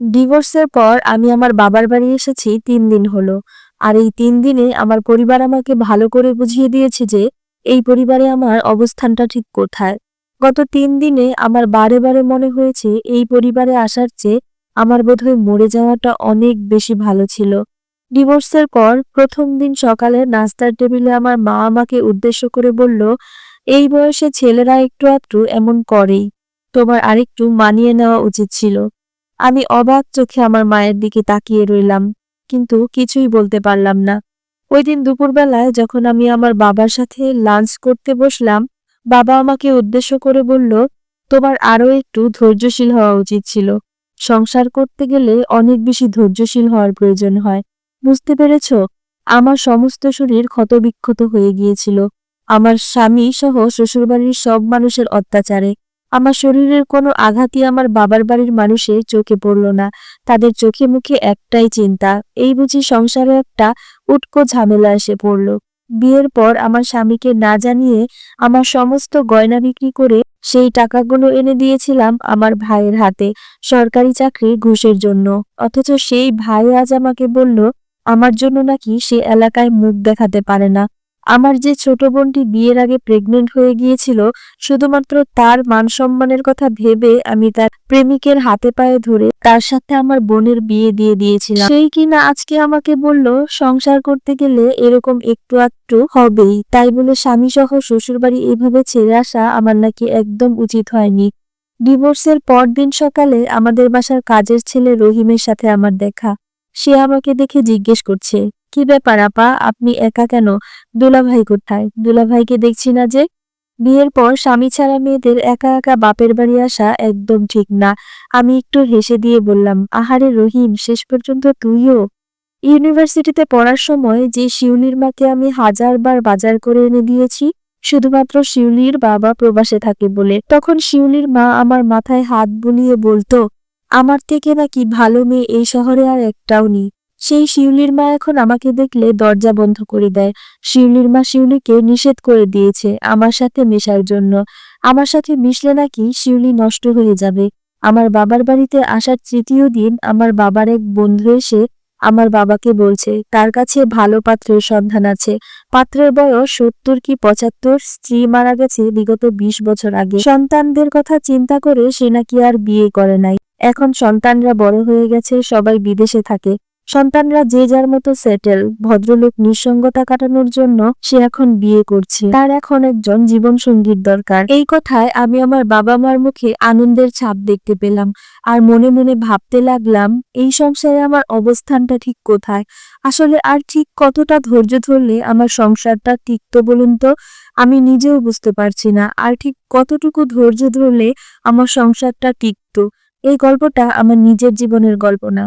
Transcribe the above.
ডিভোর্সের পর আমি আমার বাবার বাড়ি এসেছি ৩ দিন হলো। আর এই ৩ দিনে আমার পরিবার আমাকে ভালো করে বুঝিয়ে দিয়েছে যে এই পরিবারে আমার অবস্থানটা ঠিক কোথায়। গত ৩ দিনে আমার বারে, বারে মনে হয়েছে এই পরিবারে আসার চেয়ে আমার বোধহয় মরে যাওয়াটা অনেক বেশি ভালো ছিল। ডিভোর্সের পর ১ম দিন সকালে নাস্তার টেবিলে আমার মা আমাকে উদ্দেশ্য করে বলল, "এই বয়সে ছেলেরা একটু আধটু এমন করেই। তোমার আরেকটু মানিয়ে নেওয়া উচিত ছিল।" আমি অবাক চোখে আমার মায়ের দিকে তাকিয়ে রইলাম, কিন্তু কিছুই বলতে পারলাম না। ওইদিন দুপুরবেলায় যখন আমি আমার বাবার সাথে লাঞ্চ করতে বসলাম, বাবা আমাকে উদ্দেশ্য করে বলল, "তোমার আরো একটু ধৈর্যশীল হওয়া উচিত ছিল। সংসার করতে গেলে অনেক বেশি ধৈর্যশীল হওয়ার প্রয়োজন হয়। বুঝতে পেরেছ?" আমার সমস্ত শরীর ক্ষতবিক্ষত হয়ে গিয়েছিল। আমার স্বামী সহ শ্বশুরবাড়ির সব মানুষের অত্যাচারে। আমার শরীরের কোনো আঘাতই আমার বাবার বাড়ির মানুষের চোখে পড়ল না। তাদের চোখে মুখে একটাই চিন্তা, এই বুঝি সংসারে একটা উটকো ঝামেলা এসে পড়ল। বিয়ের পর আমার স্বামীকে না জানিয়ে আমার সমস্ত গয়না বিক্রি করে সেই টাকাগুলো এনে দিয়েছিলাম আমার ভাইয়ের হাতে সরকারি চাকরির ঘুষের জন্য। অথচ সেই ভাই আজ আমাকে বলল, আমার জন্য নাকি সে এলাকায় মুখ দেখাতে পারে না। আমার যে ছোট বোনটি বিয়ের আগে প্রেগনেন্ট হয়ে গিয়েছিল, শুধুমাত্র তার মান-সম্মানের কথা ভেবে আমি তার প্রেমিকের হাতে পায়ে ধরে তার সাথে আমার বোনের বিয়ে দিয়ে দিয়েছিলাম। সেই কিনা আজকে আমাকে বলল, সংসার করতে গেলে এরকম একটু আধটু হবেই। তাই বলে স্বামীসহ শ্বশুরবাড়ি এভাবে ছেড়ে আসা আমার নাকি একদম উচিত হয়নি। ডিভোর্সের পরদিন সকালে আমাদের বাসার কাজের ছেলে রহিমের সাথে আমার দেখা। সে আমাকে দেখে জিজ্ঞেস করছে, "কি ব্যাপার আপা, আপনি একা কেন? দুলাভাই কোথায়? দুলাভাইকে দেখছি না যে?" বিয়ের পর স্বামী ছাড়া মেয়েদের একা একা বাপের বাড়ি আসা একদম ঠিক না। আমি একটু হেসে দিয়ে বললাম, "আহারে রহিম, শেষ পর্যন্ত তুইও?" ইউনিভার্সিটিতে পড়ার সময় যে শিউলির মাকে আমি ১০০০ বার বাজার করে এনে দিয়েছি, শুধুমাত্র শিউলির বাবা প্রবাসে থাকে বলে, তখন শিউলির মা আমার মাথায় হাত বুলিয়ে বলতো, আমার থেকে নাকি ভালো মেয়ে এই শহরে আর একটাও নেই। সেই শিউলির মা এখন আমাকে দেখলে দরজা বন্ধ করে দেয়। শিউলির মা শিউলিকে নিষেধ করে দিয়েছে আমার সাথে মেশার জন্য। আমার সাথে মিশলে নাকি শিউলি নষ্ট হয়ে যাবে। আমার বাবার বাড়িতে আসার ৩য় দিন আমার বাবার এক বন্ধু এসে আমার বাবাকে বলছে তার কাছে ভালো পাত্রের সন্ধান আছে। পাত্রের বয়স ৭০ কি ৭৫, স্ত্রী মারা গেছে বিগত ২০ বছর আগে। সন্তানদের কথা চিন্তা করে সে নাকি আর বিয়ে করে নাই। এখন সন্তানরা বড় হয়ে গেছে, সবাই বিদেশে থাকে। সন্তানরা যে যার মতো সেটেল। ভদ্রলোক নিঃসঙ্গতা কাটানোর জন্য সে এখন বিয়ে করছে। তার এখন একজন জীবনসঙ্গীর দরকার। এই কথায় আমি আমার বাবা মার মুখে আনন্দের ছাপ দেখতে পেলাম। আর মনে মনে ভাবতে লাগলাম, এই সংসারে আমার অবস্থানটা ঠিক কোথায়? আসলে আর ঠিক কতটা ধৈর্য ধরলে আমার সংসারটা টিকতো বলুন তো? আমি নিজেও বুঝতে পারছি না। আর ঠিক কতটুকু ধৈর্য ধরলে আমার সংসারটা টিকতো? এই গল্পটা আমার নিজের জীবনের গল্প না।